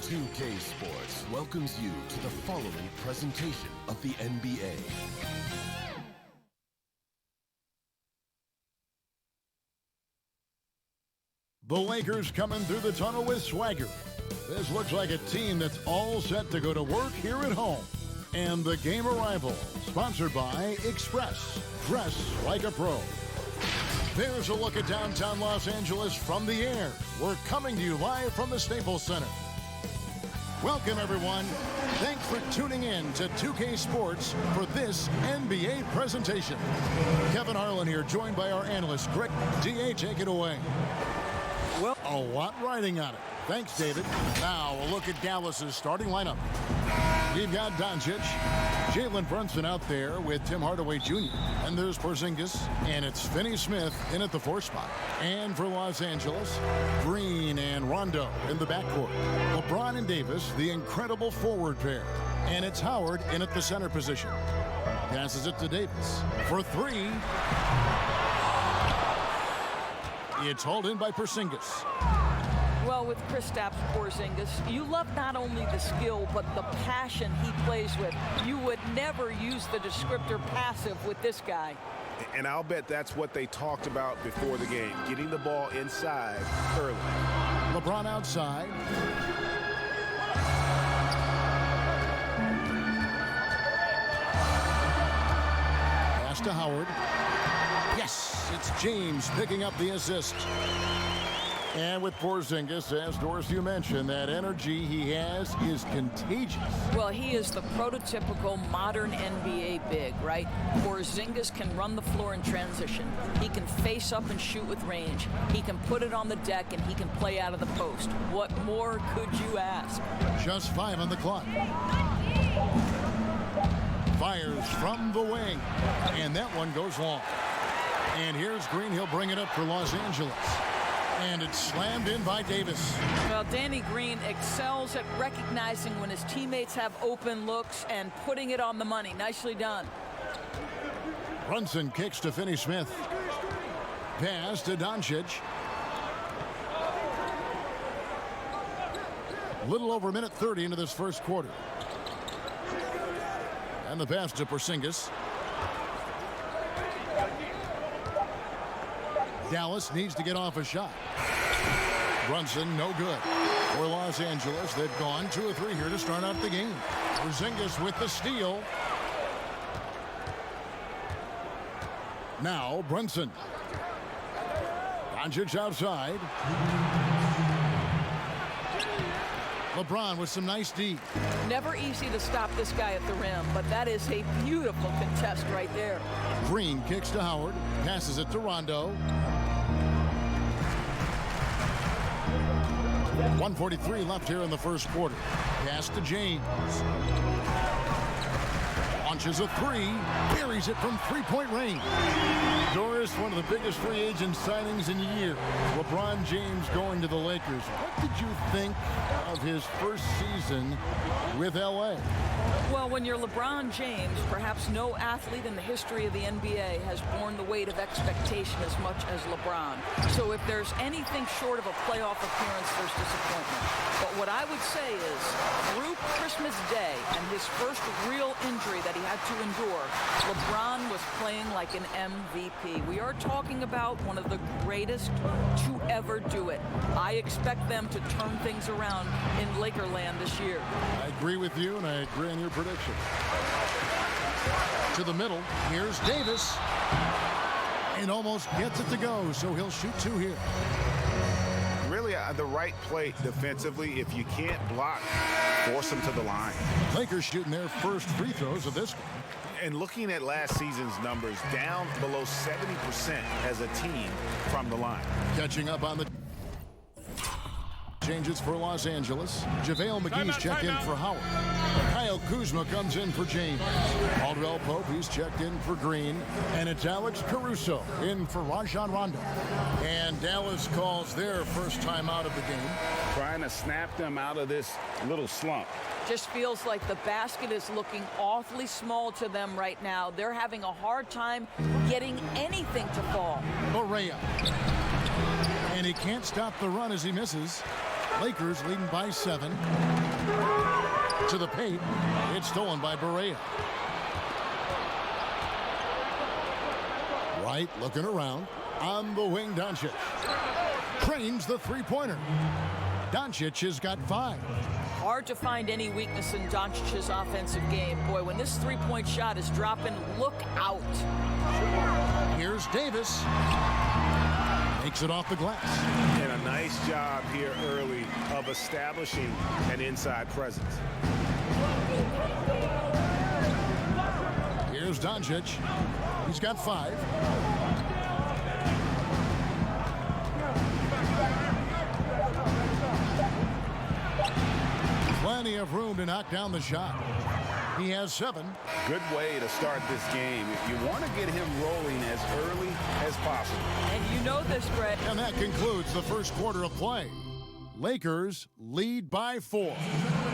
2K Sports welcomes you to the following presentation of the NBA. The Lakers coming through the tunnel with swagger. This looks like a team that's all set to go to work here at home. And the game arrival, sponsored by Express. Dress like a pro. There's a look at downtown Los Angeles from the air. We're coming to you live from the Staples Center. Welcome, everyone. Thanks for tuning in to 2K Sports for this NBA presentation. Kevin Harlan here, joined by our analyst, Greg. DA, take it away. Well, a lot riding on it. Thanks, David. Now, a look at Dallas's starting lineup. You've got Doncic, Jalen Brunson out there with Tim Hardaway Jr. And there's Porzingis, and it's Finney-Smith in at the 4 spot. And for Los Angeles, Green and Rondo in the backcourt. LeBron and Davis, the incredible forward pair. And it's Howard in at the center position. Passes it to Davis for 3. It's hauled in by Porzingis. Well, with Kristaps Porzingis, you love not only the skill, but the passion he plays with. You would never use the descriptor passive with this guy. And I'll bet that's what they talked about before the game, getting the ball inside early. LeBron outside. Pass to Howard. Yes, it's James picking up the assist. And with Porzingis, as Doris, you mentioned, that energy he has is contagious. Well, he is the prototypical modern NBA big, right? Porzingis can run the floor in transition. He can face up and shoot with range. He can put it on the deck, and he can play out of the post. What more could you ask? Just 5 on the clock. Fires from the wing, and that one goes long. And here's Green. He'll bring it up for Los Angeles. And it's slammed in by Davis. Well, Danny Green excels at recognizing when his teammates have open looks and putting it on the money. Nicely done. Brunson kicks to Finney-Smith. Pass to Doncic. A little over a minute 30 into this first quarter. And the pass to Porzingis. Dallas needs to get off a shot. Brunson, no good. For Los Angeles, they've gone 2 of 3 here to start out the game. Porzingis with the steal. Now Brunson. Doncic outside. LeBron with some nice D. Never easy to stop this guy at the rim, but that is a beautiful contest right there. Green kicks to Howard. Passes it to Rondo. 1:43 left here in the first quarter. Pass to James. Launches a 3. Buries it from 3-point range. Doris, one of the biggest free agent signings in years. LeBron James going to the Lakers. What did you think of his first season with L.A.? Well, when you're LeBron James, perhaps no athlete in the history of the NBA has borne the weight of expectation as much as LeBron. So if there's anything short of a playoff appearance, there's disappointment. But what I would say is, through Christmas Day and his first real injury that he had to endure, LeBron was playing like an MVP. We are talking about one of the greatest to ever do it. I expect them to turn things around in Lakerland this year. I agree with you, and I agree on your prediction. To the middle, here's Davis. And almost gets it to go, so he'll shoot 2 here. Really, the right play defensively. If you can't block, force them to the line. Lakers shooting their first free throws of this one. And looking at last season's numbers, down below 70% as a team from the line. Catching up on the changes for Los Angeles. JaVale McGee's checked in for Howard. Kyle Kuzma comes in for James. Caldwell Pope, he's checked in for Green. And it's Alex Caruso in for Rajon Rondo. And Dallas calls their first time out of the game. Trying to snap them out of this little slump. Just feels like the basket is looking awfully small to them right now. They're having a hard time getting anything to fall. Correa. And he can't stop the run as he misses. Lakers leading by 7. To the paint. It's stolen by Barea. Wright looking around. On the wing, Doncic. Trains the three-pointer. Doncic has got 5. Hard to find any weakness in Doncic's offensive game. Boy, when this three-point shot is dropping, look out. Here's Davis. Makes it off the glass. And a nice job here early of establishing an inside presence. Here's Doncic. He's got 5. Plenty of room to knock down the shot. He has 7. Good way to start this game. You want to get him rolling as early as possible. And you know this, Brett. And that concludes the first quarter of play. Lakers lead by 4.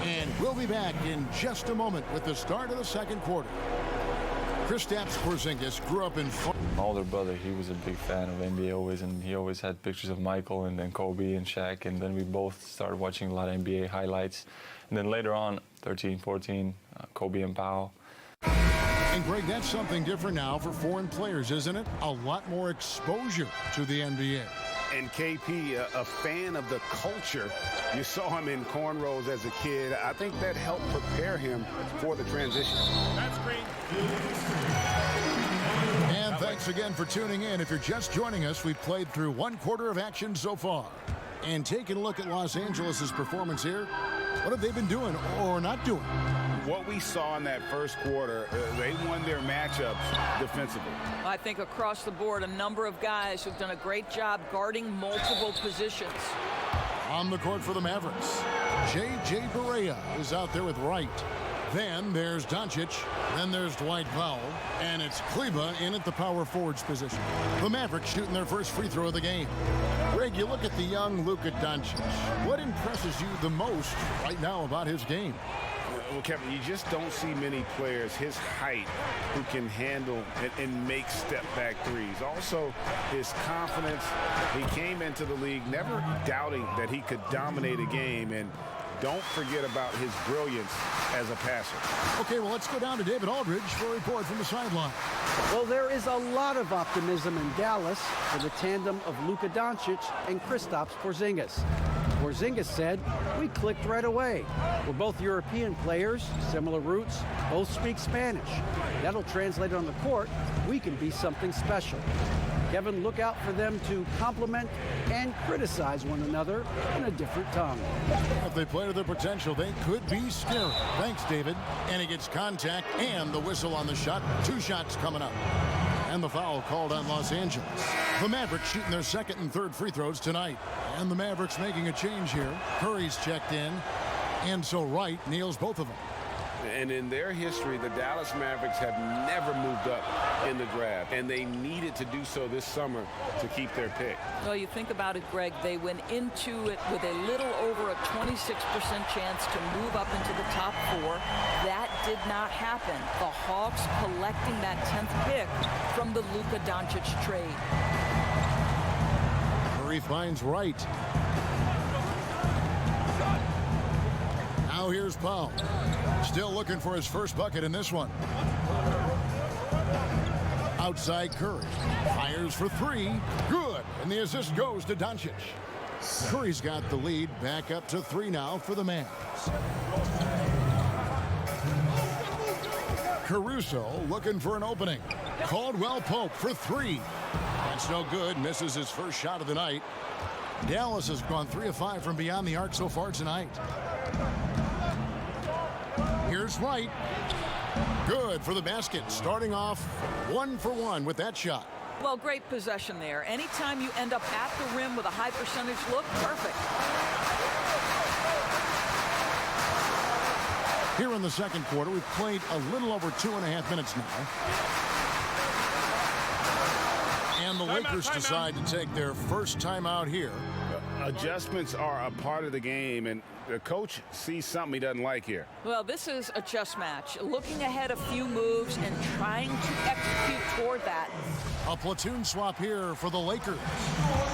And we'll be back in just a moment with the start of the second quarter. Kristaps Porzingis grew up in... My older brother, he was a big fan of NBA always, and he always had pictures of Michael and then Kobe and Shaq, and then we both started watching a lot of NBA highlights. And then later on, 13, 14, Kobe and Powell. And Greg, that's something different now for foreign players, isn't it? A lot more exposure to the NBA. And KP, a fan of the culture. You saw him in cornrows as a kid. I think that helped prepare him for the transition. That's great. And thanks again for tuning in. If you're just joining us, we've played through one quarter of action so far. And taking a look at Los Angeles' performance here, what have they been doing or not doing? What we saw in that first quarter, they won their matchups defensively. I think across the board, a number of guys who've done a great job guarding multiple positions. On the court for the Mavericks, J.J. Barea is out there with Wright. Then there's Doncic. Then there's Dwight Powell. And it's Kleba in at the power forwards position. The Mavericks shooting their first free throw of the game. Greg, you look at the young Luka Doncic. What impresses you the most right now about his game? Well, Kevin, you just don't see many players his height who can handle and make step-back threes. Also, his confidence. He came into the league never doubting that he could dominate a game. And don't forget about his brilliance as a passer. Okay, well, let's go down to David Aldridge for a report from the sideline. Well, there is a lot of optimism in Dallas for the tandem of Luka Doncic and Kristaps Porzingis. Porzingis said, "We clicked right away. We're both European players, similar roots, both speak Spanish. That'll translate on the court. We can be something special." Kevin, look out for them to compliment and criticize one another in a different tongue. If they play to their potential, they could be scary. Thanks, David. And he gets contact and the whistle on the shot. 2 shots coming up. And the foul called on Los Angeles. The Mavericks shooting their second and third free throws tonight. And the Mavericks making a change here. Curry's checked in. And so Wright nails both of them. And in their history, the Dallas Mavericks have never moved up in the draft. And they needed to do so this summer to keep their pick. Well, you think about it, Greg, they went into it with a little over a 26% chance to move up into the top 4. That did not happen. The Hawks collecting that 10th pick from the Luka Doncic trade. Curry finds Wright. Now here's Powell. Still looking for his first bucket in this one. Outside Curry. Fires for 3. Good. And the assist goes to Doncic. Curry's got the lead back up to 3 now for the Mavs. Caruso looking for an opening. Caldwell Pope for 3. That's no good. Misses his first shot of the night. Dallas has gone 3 of 5 from beyond the arc so far tonight. Here's Wright. Good for the basket. Starting off 1 for 1 with that shot. Well, great possession there. Anytime you end up at the rim with a high percentage look, perfect. Here in the second quarter, we've played a little over 2.5 minutes now. And the Lakers decide to take their first timeout here. Adjustments are a part of the game, and the coach sees something he doesn't like here. Well, this is a chess match. Looking ahead a few moves and trying to execute toward that. A platoon swap here for the Lakers.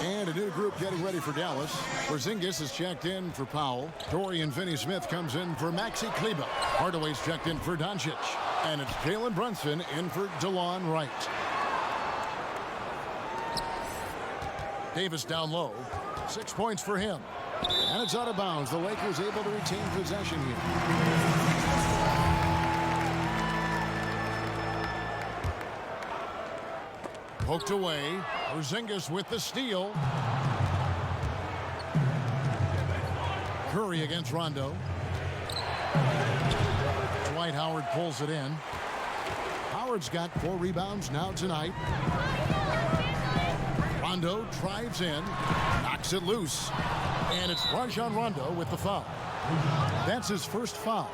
And a new group getting ready for Dallas. Porzingis is checked in for Powell. Dorian Finney-Smith comes in for Maxi Kleber. Hardaway's checked in for Doncic. And it's Jalen Brunson in for DeLon Wright. Davis down low. 6 points for him. And it's out of bounds. The Lakers able to retain possession here. Poked away. Porzingis with the steal. Curry against Rondo. Dwight Howard pulls it in. Howard's got 4 rebounds now tonight. Rondo drives in, knocks it loose, and it's Rajon Rondo with the foul. That's his first foul.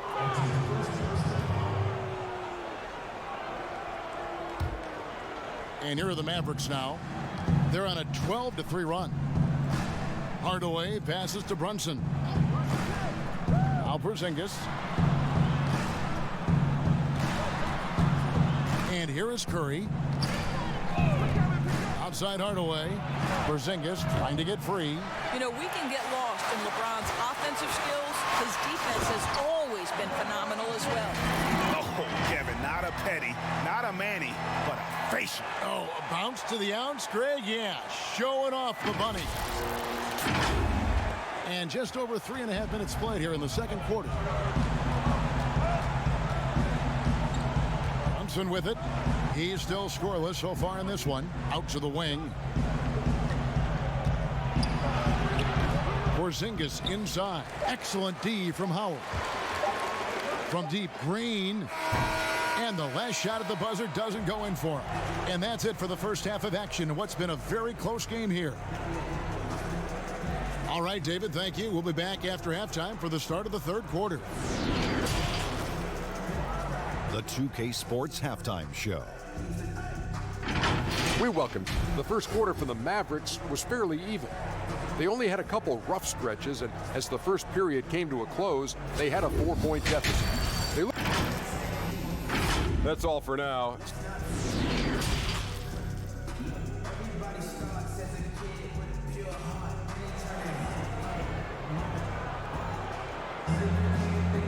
And here are the Mavericks now. They're on a 12-3 run. Hardaway passes to Brunson. Now Porzingis. And here is Curry. Outside Hardaway. Porzingis trying to get free. You know, we can get lost in LeBron's offensive skills. His defense has always been phenomenal as well. Oh, Kevin, not a petty, not a Manny, but a facial. Oh, a bounce to the ounce, Greg? Yeah, showing off the bunny. And just over 3.5 minutes played here in the second quarter. Brunson with it. He's still scoreless so far in this one. Out to the wing. Porzingis inside. Excellent D from Howard. From deep, Green. And the last shot at the buzzer doesn't go in for him. And that's it for the first half of action in what's been a very close game here. All right, David, thank you. We'll be back after halftime for the start of the third quarter. The 2K Sports Halftime Show. We welcome you. The first quarter for the Mavericks was fairly even. They only had a couple rough stretches, and as the first period came to a close, they had a 4-point deficit. That's all for now.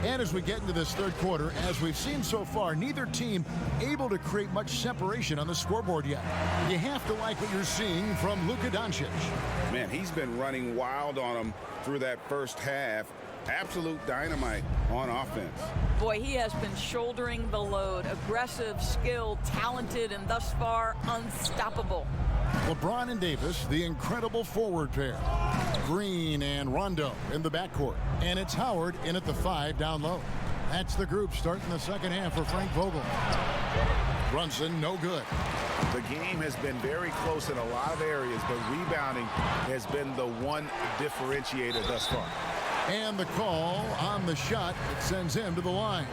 And as we get into this third quarter, as we've seen so far, neither team able to create much separation on the scoreboard yet. You have to like what you're seeing from Luka Doncic. Man, he's been running wild on him through that first half. Absolute dynamite on offense. Boy, he has been shouldering the load. Aggressive, skilled, talented, and thus far unstoppable. LeBron and Davis, the incredible forward pair. Green and Rondo in the backcourt. And it's Howard in at the 5 down low. That's the group starting the second half for Frank Vogel. Brunson, no good. The game has been very close in a lot of areas, but rebounding has been the one differentiator thus far. And the call on the shot that sends him to the line.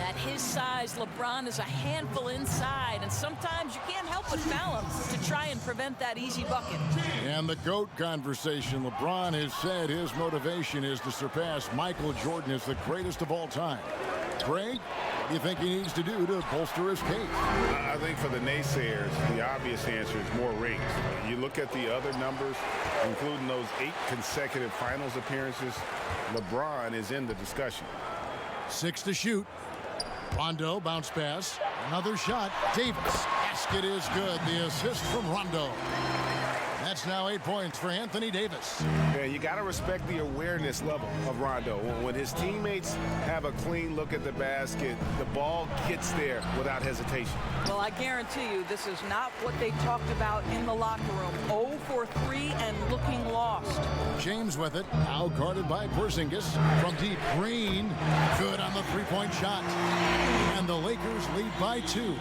At his size, LeBron is a handful inside, and sometimes you can't help but foul him to try and prevent that easy bucket. And the GOAT conversation. LeBron has said his motivation is to surpass Michael Jordan as the greatest of all time. Greg, what do you think he needs to do to bolster his case? I think for the naysayers, the obvious answer is more rings. You look at the other numbers, including those 8 consecutive finals appearances, LeBron is in the discussion. 6 to shoot. Rondo, bounce pass. Another shot. Davis. Basket is good. The assist from Rondo. That's now 8 points for Anthony Davis. Yeah, you got to respect the awareness level of Rondo. When his teammates have a clean look at the basket, the ball gets there without hesitation. Well, I guarantee you this is not what they talked about in the locker room. 0 for 3 and looking lost. James with it. Now guarded by Porzingis. From deep, Green. Good on the three-point shot. And the Lakers lead by 2.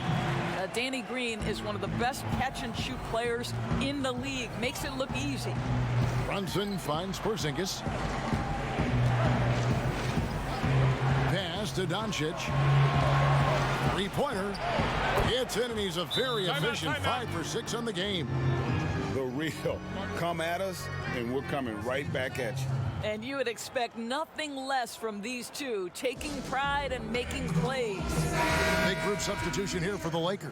Danny Green is one of the best catch-and-shoot players in the league. Makes it look easy. Brunson finds Porzingis. Pass to Doncic. Three-pointer. It's in, and he's a very efficient 5 for 6 on the game. The real. Come at us, and we're coming right back at you. And you would expect nothing less from these two, taking pride and making plays. Big group substitution here for the Lakers.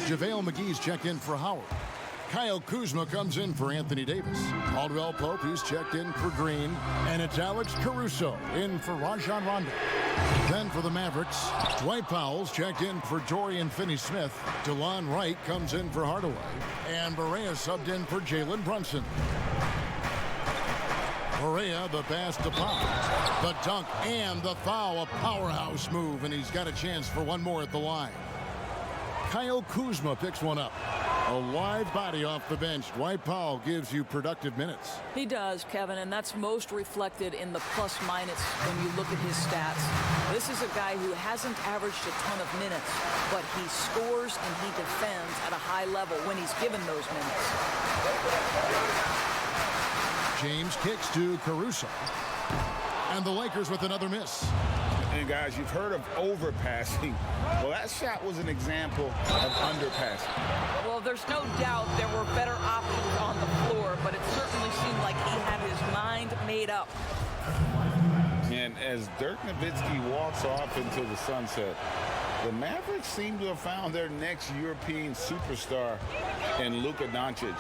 JaVale McGee's checked in for Howard. Kyle Kuzma comes in for Anthony Davis. Caldwell Pope, he's checked in for Green. And it's Alex Caruso in for Rajon Rondo. Then for the Mavericks, Dwight Powell's checked in for Dorian Finney-Smith. DeLon Wright comes in for Hardaway. And Barea subbed in for Jalen Brunson. Barea, the pass to Powell. The dunk and the foul, a powerhouse move, and he's got a chance for one more at the line. Kyle Kuzma picks one up. A live body off the bench. Dwight Powell gives you productive minutes. He does, Kevin, and that's most reflected in the plus-minus when you look at his stats. This is a guy who hasn't averaged a ton of minutes, but he scores and he defends at a high level when he's given those minutes. James kicks to Caruso. And the Lakers with another miss. And guys, you've heard of overpassing. Well, that shot was an example of underpassing. Well, there's no doubt there were better options on the floor, but it certainly seemed like he had his mind made up. And as Dirk Nowitzki walks off into the sunset, the Mavericks seem to have found their next European superstar in Luka Doncic.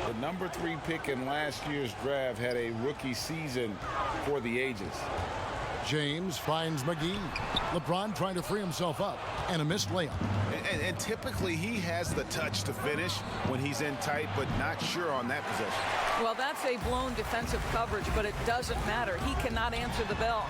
The number 3 pick in last year's draft had a rookie season for the ages. James finds McGee. LeBron trying to free himself up. And a missed layup. And typically he has the touch to finish when he's in tight, but not sure on that possession. Well, that's a blown defensive coverage, but it doesn't matter. He cannot answer the bell.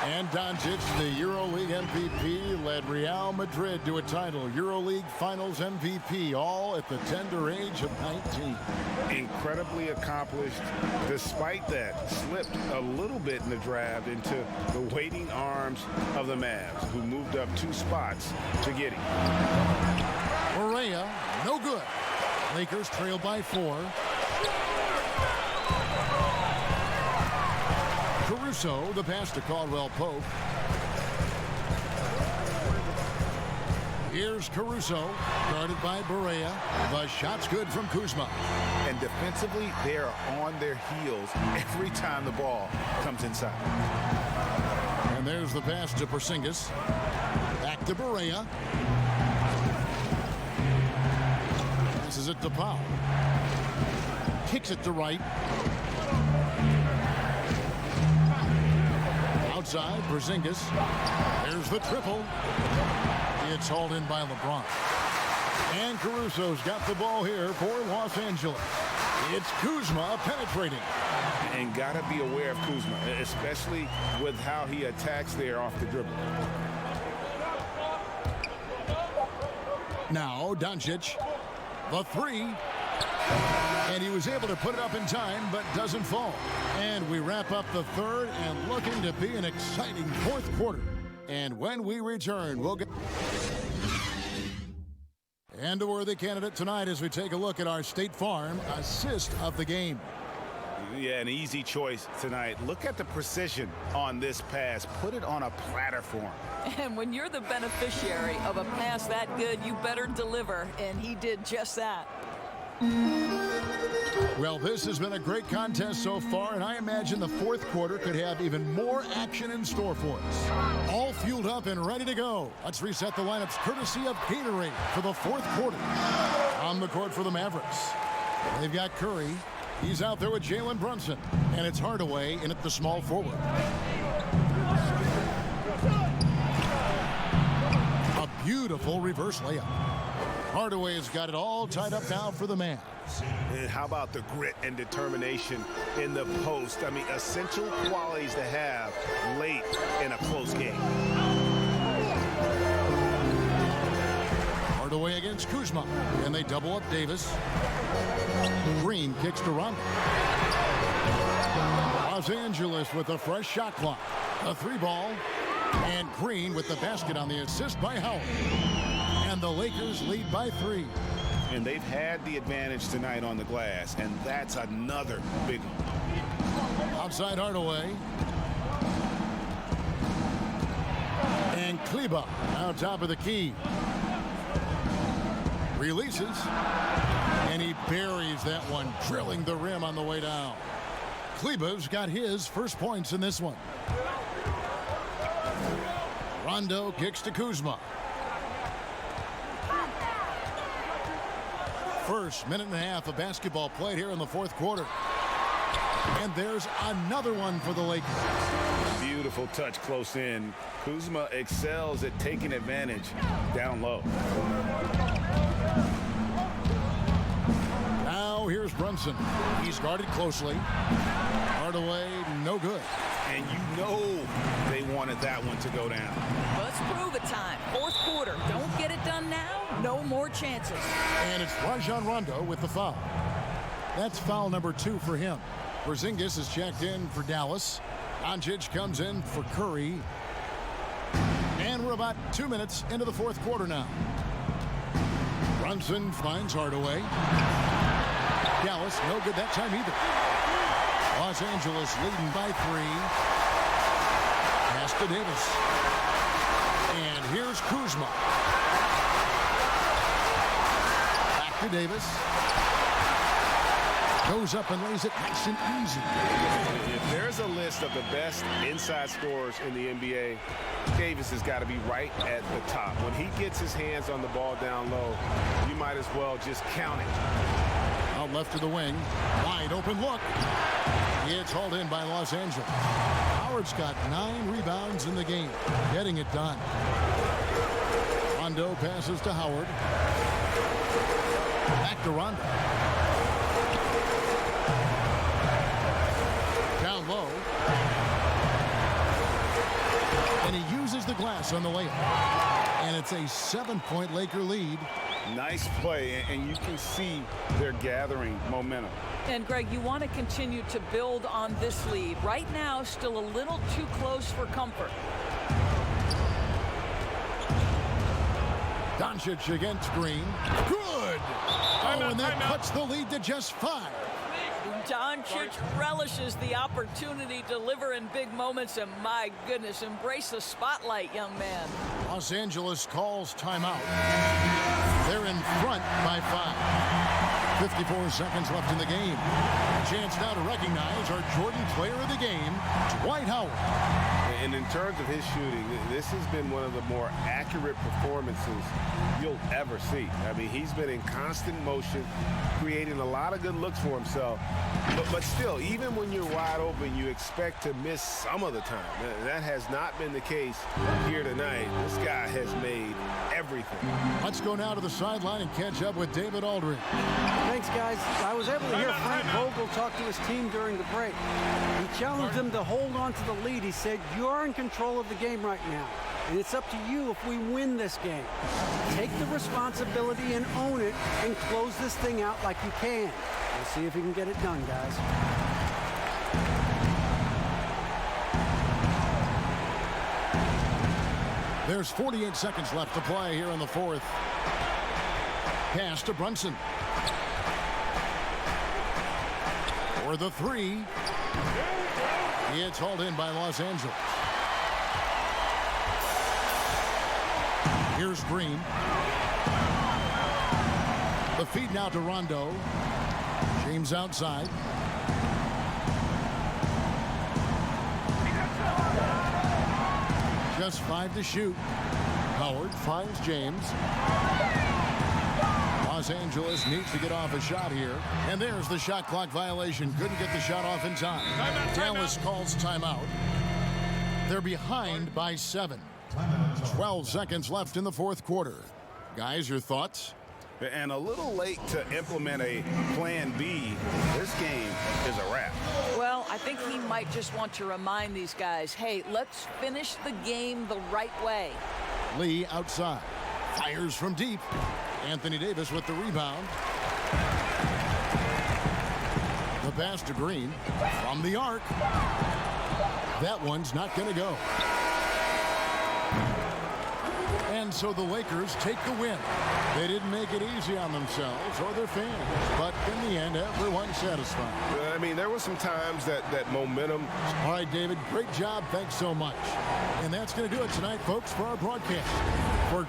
And Doncic, the EuroLeague MVP, led Real Madrid to a title. EuroLeague Finals MVP, all at the tender age of 19. Incredibly accomplished. Despite that, slipped a little bit in the draft into the waiting arms of the Mavs, who moved up 2 spots to get him. Barea, no good. Lakers trail by 4. Caruso, the pass to Caldwell Pope. Here's Caruso, guarded by Barea. The shot's good from Kuzma. And defensively, they are on their heels every time the ball comes inside. And there's the pass to Porzingis. Back to Barea. Passes it to Powell. Kicks it to Wright. Outside, Porzingis. There's the triple. It's hauled in by LeBron. And Caruso's got the ball here for Los Angeles. It's Kuzma penetrating. And got to be aware of Kuzma, especially with how he attacks there off the dribble. Now, Doncic, the 3. And he was able to put it up in time, but doesn't fall. And we wrap up the third and looking to be an exciting fourth quarter. And when we return, we'll get... And a worthy candidate tonight as we take a look at our State Farm assist of the game. Yeah, an easy choice tonight. Look at the precision on this pass. Put it on a platter for him. And when you're the beneficiary of a pass that good, you better deliver. And he did just that. Well, this has been a great contest so far, and I imagine the fourth quarter could have even more action in store for us. All fueled up and ready to go. Let's reset the lineups courtesy of Gatorade for the fourth quarter. On the court for the Mavericks, they've got Curry. He's out there with Jalen Brunson, and it's Hardaway in at the small forward. A beautiful reverse layup. Hardaway's got it all tied up now for the Mavs. And how about the grit and determination in the post? I mean, essential qualities to have late in a close game. Hardaway against Kuzma, and they double up Davis. Green kicks to Rondo. Los Angeles with a fresh shot clock. A 3-ball, and Green with the basket on the assist by Howard. And the Lakers lead by 3. And they've had the advantage tonight on the glass, and that's another big one. Outside Hardaway. And Kleba out top of the key. Releases. And he buries that one, drilling the rim on the way down. Kleba's got his first points in this one. Rondo kicks to Kuzma. First minute and a half of basketball played here in the fourth quarter. And there's another one for the Lakers. Beautiful touch close in. Kuzma excels at taking advantage down low. Now here's Brunson. He's guarded closely. Hardaway, no good. And you know they wanted that one to go down. Let's prove it time. Fourth quarter. Don't get it done now. No more chances. And it's Rajon Rondo with the foul. That's foul number 2 for him. Porzingis is checked in for Dallas. Doncic comes in for Curry. And we're about 2 minutes into the fourth quarter now. Brunson finds Hardaway. Dallas, no good that time either. Los Angeles leading by 3. Pass to Davis. And here's Kuzma. Back to Davis. Goes up and lays it nice and easy. If there's a list of the best inside scorers in the NBA, Davis has got to be right at the top. When he gets his hands on the ball down low, you might as well just count it. Out left to the wing. Wide open look. It's hauled in by Los Angeles. Howard's got 9 rebounds in the game. Getting it done. Rondo passes to Howard. Back to Rondo. Down low. And he uses the glass on the layup. And it's a 7-point Laker lead. Nice play, and you can see they're gathering momentum. And Greg, you want to continue to build on this lead. Right now, still a little too close for comfort. Doncic against Green. Good! Oh, and that cuts the lead to just 5. Doncic relishes the opportunity to deliver in big moments, and my goodness, embrace the spotlight, young man. Los Angeles calls timeout. They're in front by 5. 54 seconds left in the game. A chance now to recognize our Jordan player of the game, Dwight Howard. And in terms of his shooting, this has been one of the more accurate performances you'll ever see. I mean, he's been in constant motion, creating a lot of good looks for himself. But still, even when you're wide open, you expect to miss some of the time. That has not been the case here tonight. This guy has made everything. Let's go now to the sideline and catch up with David Aldridge. Thanks, guys. I was able to hear Frank Vogel talk to his team during the break. He challenged them to hold on to the lead. He said, you're in control of the game right now, and it's up to you if we win this game. Take the responsibility and own it and close this thing out like you can. We'll see if we can get it done, guys. There's 48 seconds left to play here in the fourth. Pass to Brunson. For the 3. It's hauled in by Los Angeles. Here's Green. The feed now to Rondo. James outside. Just 5 to shoot. Howard finds James. Los Angeles needs to get off a shot here. And there's the shot clock violation. Couldn't get the shot off in time. Dallas calls timeout. They're behind by 7. 12 seconds left in the fourth quarter. Guys, your thoughts? And a little late to implement a plan B. This game is a wrap. Well, I think he might just want to remind these guys, hey, let's finish the game the right way. Lee outside. Fires from deep. Anthony Davis with the rebound. The pass to Green from the arc. That one's not going to go. And so the Lakers take the win. They didn't make it easy on themselves or their fans, but in the end, everyone's satisfied. I mean, there were some times that momentum. All right, David, great job. Thanks so much. And that's going to do it tonight, folks, for our broadcast. For